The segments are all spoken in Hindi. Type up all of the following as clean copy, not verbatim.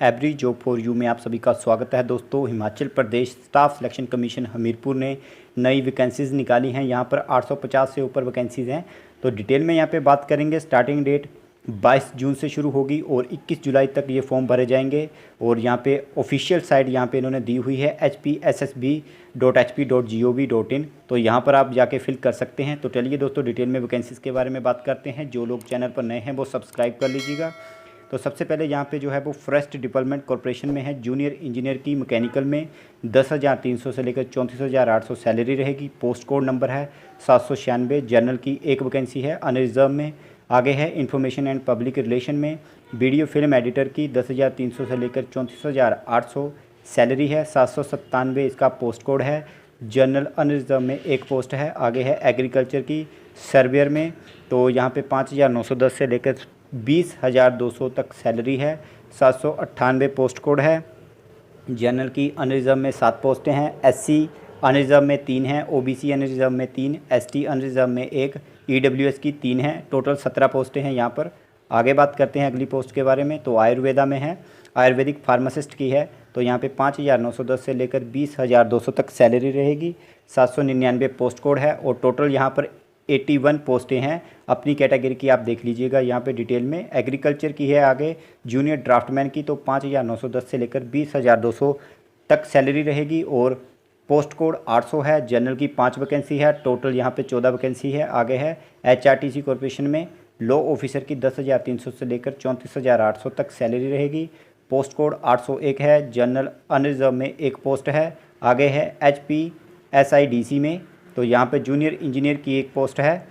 एवरी जॉब फॉर यू में आप सभी का स्वागत है दोस्तों। Himachal Pradesh staff selection commission Hamirpur ने नई वैकेंसीज़ निकाली हैं। यहाँ पर 850 से ऊपर वैकेंसीज़ हैं। तो डिटेल में यहाँ पे बात करेंगे। स्टार्टिंग डेट 22 जून से शुरू होगी और 21 जुलाई तक ये फॉर्म भरे जाएंगे। और यहाँ पे ऑफिशियल साइट यहाँ पे इन्होंने दी हुई है hpssb.hp.gov.in। तो यहाँ पर आप जाके फिल कर सकते हैं। तो चलिए दोस्तों डिटेल में वैकेंसीज़ के बारे में बात करते हैं। जो लोग चैनल पर नए हैं वो सब्सक्राइब कर लीजिएगा। तो सबसे पहले यहाँ पे जो है वो फॉरेस्ट डिवेलपमेंट कॉर्पोरेशन में है। जूनियर इंजीनियर की मैकेनिकल में 10,300 से लेकर 34,800 सैलरी रहेगी। पोस्ट कोड नंबर है 796। जनरल की एक वैकेंसी है अनरिजर्व में। आगे है इंफॉर्मेशन एंड पब्लिक रिलेशन में वीडियो फिल्म एडिटर की 10,300 से लेकर 34,800 सैलरी है। 797 इसका पोस्ट कोड है। जनरल अनरिजर्व में एक पोस्ट है। आगे है एग्रीकल्चर की सर्वेयर में, तो यहाँ पे 5,910 से लेकर 20,200 तक सैलरी है। 798 पोस्ट कोड है। जनरल की अनरिजर्व में 7 पोस्टें हैं। एससी अनरिजर्व में 3 हैं। ओबीसी अनरिजर्व में 3, एसटी अनरिजर्व में 1, ईडब्ल्यूएस की 3 हैं। टोटल 17 पोस्टें हैं यहाँ पर। आगे बात करते हैं अगली पोस्ट के बारे में। तो आयुर्वेदा में है, आयुर्वेदिक फार्मासिस्ट की है। तो यहाँ पे 5,910 से लेकर 20,200 तक सैलरी रहेगी। 799 पोस्ट कोड है और टोटल यहाँ पर 81 पोस्टें हैं। अपनी कैटेगरी की आप देख लीजिएगा यहाँ पे डिटेल में। एग्रीकल्चर की है आगे जूनियर ड्राफ्टमैन की, तो 5,910 से लेकर 20,200 तक सैलरी रहेगी और पोस्ट कोड 800 है। जनरल की 5 वैकेंसी है। टोटल यहाँ पे 14 वैकेंसी है। आगे है एचआरटीसी कॉर्पोरेशन में लॉ ऑफिसर की 10,300 से लेकर 34,800 तक सैलरी रहेगी। पोस्ट कोड 801 है। जनरल अनरिजर्व में एक पोस्ट है। आगे है HPSIDC में, तो यहाँ पे जूनियर इंजीनियर की एक पोस्ट है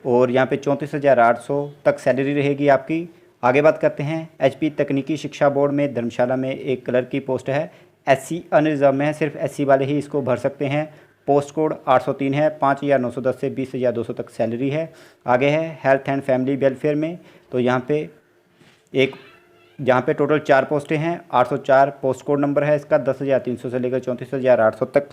और यहाँ पे 34,800 तक सैलरी रहेगी आपकी। आगे बात करते हैं HP तकनीकी शिक्षा बोर्ड में धर्मशाला में एक क्लर्क की पोस्ट है। SC अनरिजर्व में है, सिर्फ SC वाले ही इसको भर सकते हैं। पोस्ट कोड 803 है। 5,910 से 20,200 तक सैलरी है। आगे है हेल्थ एंड फैमिली वेलफेयर में, तो यहाँ पे टोटल 4 पोस्टें हैं। 804 पोस्ट कोड नंबर है इसका। 10,300 से लेकर 34,800 तक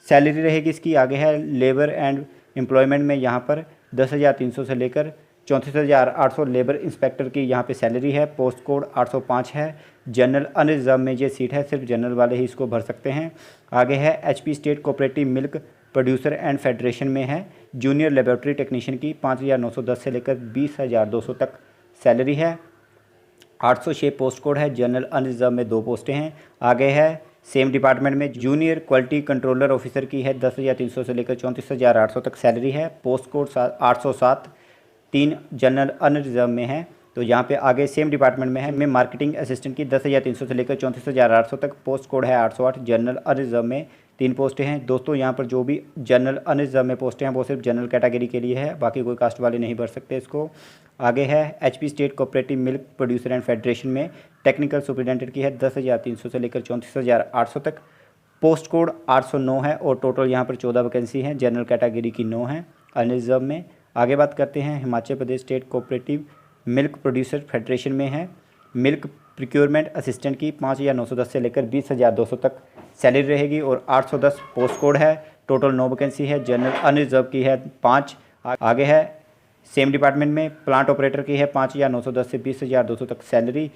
सैलरी रहेगी इसकी। आगे है लेबर एंड एम्प्लॉयमेंट में, यहाँ पर 10,300 से लेकर 34,800 लेबर इंस्पेक्टर की यहाँ पे सैलरी है। पोस्ट कोड 805 है। जनरल अनरिजर्व में ये सीट है, सिर्फ जनरल वाले ही इसको भर सकते हैं। आगे है HP state cooperative milk producer and federation में है जूनियर लेबोरेटरी टेक्नीशियन की 5,910 से लेकर 20,200 तक सैलरी है। 806 पोस्ट कोड है। जनरल अनरिजर्व में 2 पोस्टें हैं। आगे है सेम डिपार्टमेंट में जूनियर क्वालिटी कंट्रोलर ऑफिसर की है। 10,300 से लेकर 34,800 तक सैलरी है। पोस्ट कोड 807 3 जनरल अनरिजर्व में है। तो यहाँ पे आगे सेम डिपार्टमेंट में है मैं मार्केटिंग असिस्टेंट की 10,300 से लेकर 34,800 तक। पोस्ट कोड है 808। जनरल अनरिजर्व में 3 पोस्टें हैं। दोस्तों यहाँ पर जो भी जनरल अनरिजर्व में पोस्टें हैं वो सिर्फ जनरल कैटेगरी के लिए है, बाकी कोई कास्ट वाले नहीं भर सकते इसको। आगे है HP state cooperative milk producer and federation में टेक्निकल सुपरिटेंडेंट की है। 10,300 से लेकर 34,800 तक। पोस्ट कोड 809 है और टोटल यहाँ पर 14 वैकेंसी हैं। जनरल कैटेगरी की 9 है अनरिजर्व में। आगे बात करते हैं Himachal Pradesh state cooperative milk producer federation में है मिल्क प्रिक्योरमेंट असिस्टेंट की 5,910 से लेकर 20,200 तक सैलरी रहेगी और 810 पोस्ट कोड है। टोटल 9 वैकेंसी है। जनरल अनरिजर्व की है 5। आगे है सेम डिपार्टमेंट में प्लांट ऑपरेटर की है 5,910 से 20,200 तक सैलरी।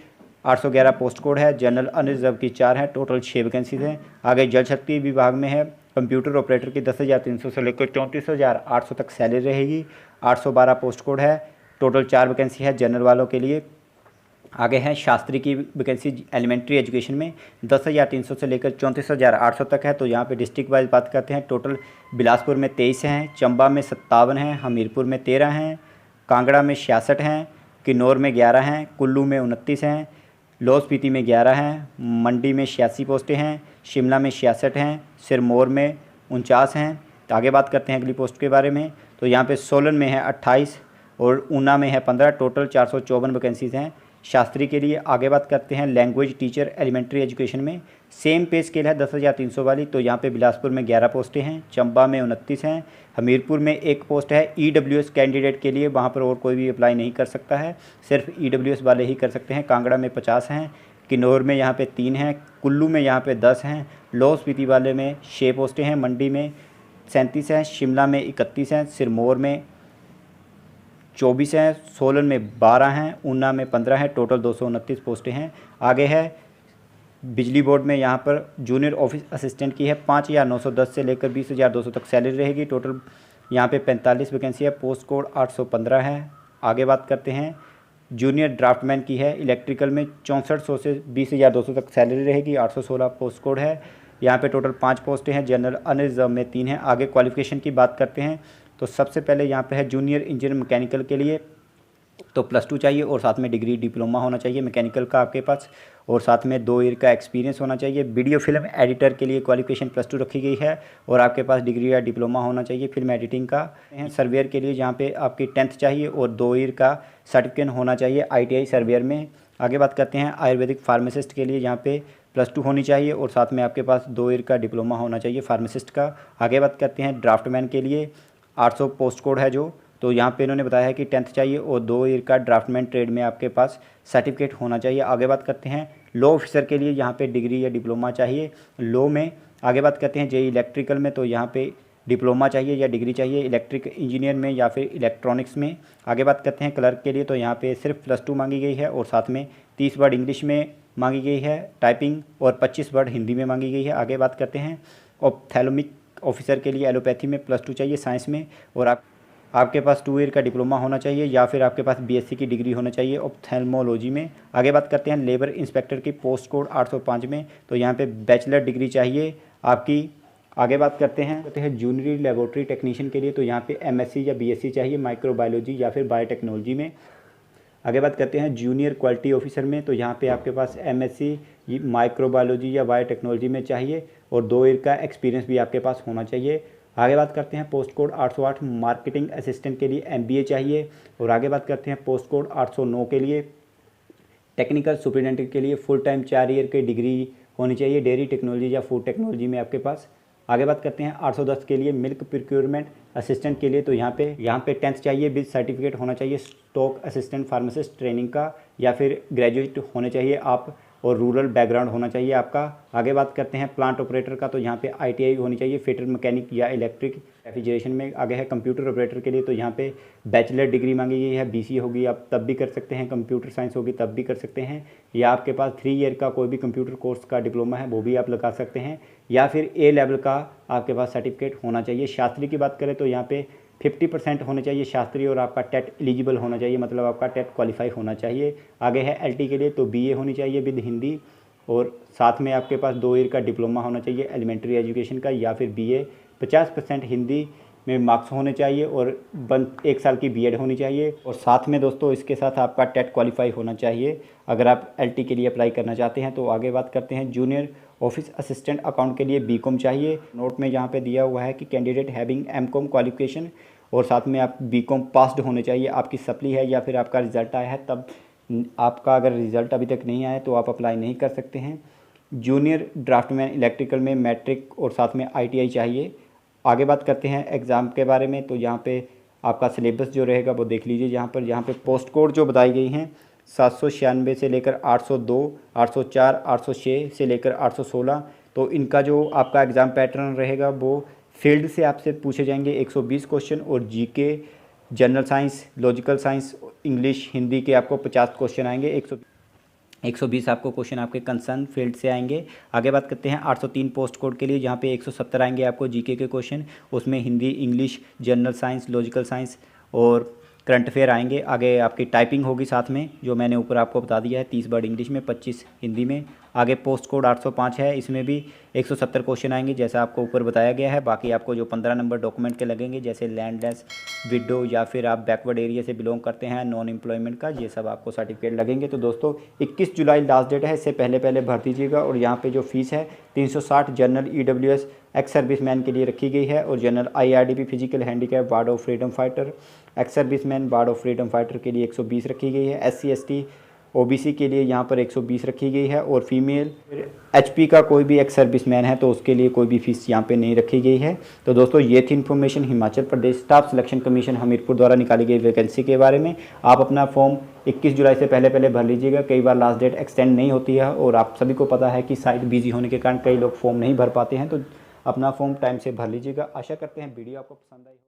811 पोस्ट कोड है। जनरल अनरिजर्व की 4 है। टोटल 6 वैकेंसीज हैं। आगे जल शक्ति विभाग में है कंप्यूटर ऑपरेटर की 10,300 से लेकर 34,800 तक सैलरी रहेगी। 812 पोस्ट कोड है। टोटल 4 वैकेंसी है जनरल वालों के लिए। आगे है शास्त्री की वैकेंसी एलिमेंट्री एजुकेशन में 10,300 से लेकर 34,800 तक है। तो यहाँ पे डिस्ट्रिक्ट वाइज बात करते हैं। टोटल बिलासपुर में 23 हैं, चंबा में 57 हैं, हमीरपुर में 13 हैं, कांगड़ा में 66 हैं, किन्नौर में 11 हैं, कुल्लू में 29 हैं, लाहौल स्पीति में 11 हैं, मंडी में 86 पोस्टें हैं, शिमला में 66 हैं, सिरमौर में 49 हैं। तो आगे बात करते हैं अगली पोस्ट के बारे में। तो यहाँ पे सोलन में है 28 और ऊना में है 15। टोटल 454 वैकेंसीज हैं शास्त्री के लिए। आगे बात करते हैं लैंग्वेज टीचर एलिमेंट्री एजुकेशन में सेम पे स्केल है 10,300 वाली। तो यहाँ पे बिलासपुर में 11 पोस्टें हैं, चंबा में 29 हैं, हमीरपुर में 1 पोस्ट है EWS कैंडिडेट के लिए। वहाँ पर और कोई भी अप्लाई नहीं कर सकता है, सिर्फ EWS वाले ही कर सकते हैं। कांगड़ा में 50 हैं, किन्नौर में यहाँ पे 3 हैं, कुल्लू में यहाँ पे 10 हैं, लाहौल स्पीति वाले में 6 पोस्टें हैं, मंडी में 37 हैं, शिमला में 31 हैं, सिरमौर में 24 हैं, सोलन में 12 हैं, ऊना में 15 हैं। टोटल 229 पोस्टें हैं। आगे है बिजली बोर्ड में यहाँ पर जूनियर ऑफिस असिस्टेंट की है 5,910 से लेकर 20,200 तक सैलरी रहेगी। टोटल यहाँ पे 45 वैकेंसी है, पोस्ट कोड 815 है। आगे बात करते हैं जूनियर ड्राफ्टमैन की है इलेक्ट्रिकल में 6400 से 20,200 तक सैलरी रहेगी। 816 पोस्ट कोड है। यहाँ पे टोटल 5 पोस्टें हैं, जनरल अनरिजर्व में 3 हैं। आगे क्वालिफिकेशन की बात करते हैं तो सबसे पहले यहाँ पे है जूनियर इंजीनियर मैकेनिकल के लिए तो +2 चाहिए और साथ में डिग्री डिप्लोमा होना चाहिए मैकेनिकल का आपके पास, और साथ में 2 ईयर का एक्सपीरियंस होना चाहिए। वीडियो फिल्म एडिटर के लिए क्वालिफिकेशन +2 रखी गई है और आपके पास डिग्री या डिप्लोमा होना चाहिए फिल्म एडिटिंग का। सर्वेयर के लिए जहाँ पे आपकी 10th चाहिए और 2 ईयर का सर्टिफिकेट होना चाहिए ITI सर्वेयर में। आगे बात करते हैं आयुर्वेदिक फार्मासिस्ट के लिए, जहाँ पे +2 होनी चाहिए और साथ में आपके पास 2 ईयर का डिप्लोमा होना चाहिए फार्मासिस्ट का। आगे बात करते हैं ड्राफ्टमैन के लिए 800 पोस्ट कोड है जो, तो यहाँ पे इन्होंने बताया है कि 10th चाहिए और 2 ईयर का ड्राफ्टमैन ट्रेड में आपके पास सर्टिफिकेट होना चाहिए। आगे बात करते हैं लॉ ऑफिसर के लिए, यहाँ पे डिग्री या डिप्लोमा चाहिए लॉ में। आगे बात करते हैं JEE इलेक्ट्रिकल में, तो यहाँ पे डिप्लोमा चाहिए या डिग्री चाहिए इलेक्ट्रिक इंजीनियर में या फिर इलेक्ट्रॉनिक्स में। आगे बात करते हैं क्लर्क के लिए, तो यहाँ पे सिर्फ +2 मांगी गई है और साथ में 30 वर्ड इंग्लिश में मांगी गई है टाइपिंग और 25 वर्ड हिंदी में मांगी गई है। आगे बात करते हैं ऑप्थेल्मिक ऑफिसर के लिए एलोपैथी में +2 चाहिए साइंस में, और आपके पास 2 ईयर का डिप्लोमा होना चाहिए या फिर आपके पास BSc की डिग्री होना चाहिए ऑप्थेल्मोलॉजी में। आगे बात करते हैं लेबर इंस्पेक्टर की पोस्ट कोड 805 में, तो यहाँ पे बैचलर डिग्री चाहिए आपकी। आगे बात करते हैं जूनियर लेबोरेटरी टेक्नीशियन के लिए, तो यहाँ पे MSc या BSc चाहिए माइक्रोबायोलॉजी या फिर बायोटेक्नोलॉजी में। आगे बात करते हैं जूनियर क्वालिटी ऑफिसर में, तो यहाँ पे आपके पास MSc माइक्रोबायोलॉजी या बायोटेक्नोलॉजी में चाहिए और 2 ईयर का एक्सपीरियंस भी आपके पास होना चाहिए। आगे बात करते हैं पोस्ट कोड 808 मार्केटिंग असिस्टेंट के लिए MBA चाहिए, और आगे बात करते हैं पोस्ट कोड 809 के लिए टेक्निकल सुपरिटेंडेंट के लिए फुल टाइम 4 ईयर की डिग्री होनी चाहिए डेयरी टेक्नोलॉजी या फूड टेक्नोलॉजी में आपके पास। आगे बात करते हैं 810 के लिए मिल्क प्रोक्योरमेंट असिस्टेंट के लिए, तो यहाँ पे 10th चाहिए विद सर्टिफिकेट होना चाहिए स्टॉक असिस्टेंट फार्मासिस्ट ट्रेनिंग का, या फिर ग्रेजुएट होने चाहिए आप और रूरल बैकग्राउंड होना चाहिए आपका। आगे बात करते हैं प्लांट ऑपरेटर का, तो यहाँ पे ITI होनी चाहिए फिटर मैकेनिक या इलेक्ट्रिक रेफ्रिजरेशन में। आगे है कंप्यूटर ऑपरेटर के लिए, तो यहाँ पे बैचलर डिग्री मांगी गई है BC होगी आप तब भी कर सकते हैं, कंप्यूटर साइंस होगी तब भी कर सकते हैं, या आपके पास 3 ईयर का कोई भी कंप्यूटर कोर्स का डिप्लोमा है वो भी आप लगा सकते हैं, या फिर A लेवल का आपके पास सर्टिफिकेट होना चाहिए। शास्त्री की बात करें तो यहाँ पे 50% होने चाहिए शास्त्री और आपका टेट एलिजिबल होना चाहिए, मतलब आपका टेट क्वालिफाई होना चाहिए। आगे है LT के लिए, तो BA होनी चाहिए विद हिंदी और साथ में आपके पास 2 ईयर का डिप्लोमा होना चाहिए एलिमेंट्री एजुकेशन का, या फिर BA 50% हिंदी में मार्क्स होने चाहिए और 1 साल की B.Ed होनी चाहिए, और साथ में दोस्तों इसके साथ आपका टेट क्वालिफाई होना चाहिए अगर आप LT के लिए अप्लाई करना चाहते हैं। तो आगे बात करते हैं जूनियर ऑफिस असिस्टेंट अकाउंट के लिए BCom चाहिए। नोट में यहाँ पे दिया हुआ है कि कैंडिडेट हैविंग MCom क्वालिफिकेशन, और साथ में आप BCom पास्ड होने चाहिए। आपकी सप्ली है या फिर आपका रिजल्ट आया है तब, आपका अगर रिजल्ट अभी तक नहीं आया तो आप अप्लाई नहीं कर सकते हैं। जूनियर ड्राफ्टमैन इलेक्ट्रिकल में मैट्रिक और साथ में ITI चाहिए। आगे बात करते हैं एग्ज़ाम के बारे में, तो यहाँ पे आपका सिलेबस जो रहेगा वो देख लीजिए। यहाँ पे पोस्ट कोड जो बताई गई हैं 796 से लेकर 802, 804, 806 से लेकर 816, तो इनका जो आपका एग्ज़ाम पैटर्न रहेगा वो फील्ड से आपसे पूछे जाएंगे 120 क्वेश्चन, और GK general science logical science English Hindi के आपको 50 क्वेश्चन आएंगे। 120 आपको क्वेश्चन आपके कंसर्न फील्ड से आएंगे। आगे बात करते हैं 803 पोस्ट कोड के लिए, जहाँ पे 170 आएंगे आपको GK के क्वेश्चन, उसमें Hindi English general science logical science और करंट अफेयर आएंगे। आगे आपकी टाइपिंग होगी साथ में, जो मैंने ऊपर आपको बता दिया है, 30 वर्ड इंग्लिश में 25 हिंदी में। आगे पोस्ट कोड 805 है, इसमें भी 170 क्वेश्चन आएंगे जैसा आपको ऊपर बताया गया है। बाकी आपको जो 15 नंबर डॉक्यूमेंट के लगेंगे, जैसे लैंडलेस विडो या फिर आप बैकवर्ड एरिया से बिलोंग करते हैं, नॉन एम्प्लॉयमेंट का, ये सब आपको सर्टिफिकेट लगेंगे। तो दोस्तों 21 जुलाई लास्ट डेट है, इससे पहले भर दीजिएगा। और यहाँ पे जो फीस है 360 जनरल EWS एक्स सर्विसमैन के लिए रखी गई है, और general IRDP physical handicap ward of freedom fighter ex serviceman ward of freedom fighter के लिए 120 रखी गई है। SC ST OBC के लिए यहाँ पर 120 रखी गई है, और फीमेल HP का कोई भी एक्स सर्विसमैन है तो उसके लिए कोई भी फीस यहाँ पे नहीं रखी गई है। तो दोस्तों ये थी information Himachal Pradesh staff selection commission Hamirpur द्वारा निकाली गई वैकेंसी के बारे में। आप अपना फॉर्म 21 जुलाई से पहले भर लीजिएगा, कई बार लास्ट डेट एक्सटेंड नहीं होती है, और आप सभी को पता है कि साइट बिजी होने के कारण कई लोग फॉर्म नहीं भर पाते हैं, तो अपना फॉर्म टाइम से भर लीजिएगा। आशा करते हैं वीडियो आपको पसंद आई।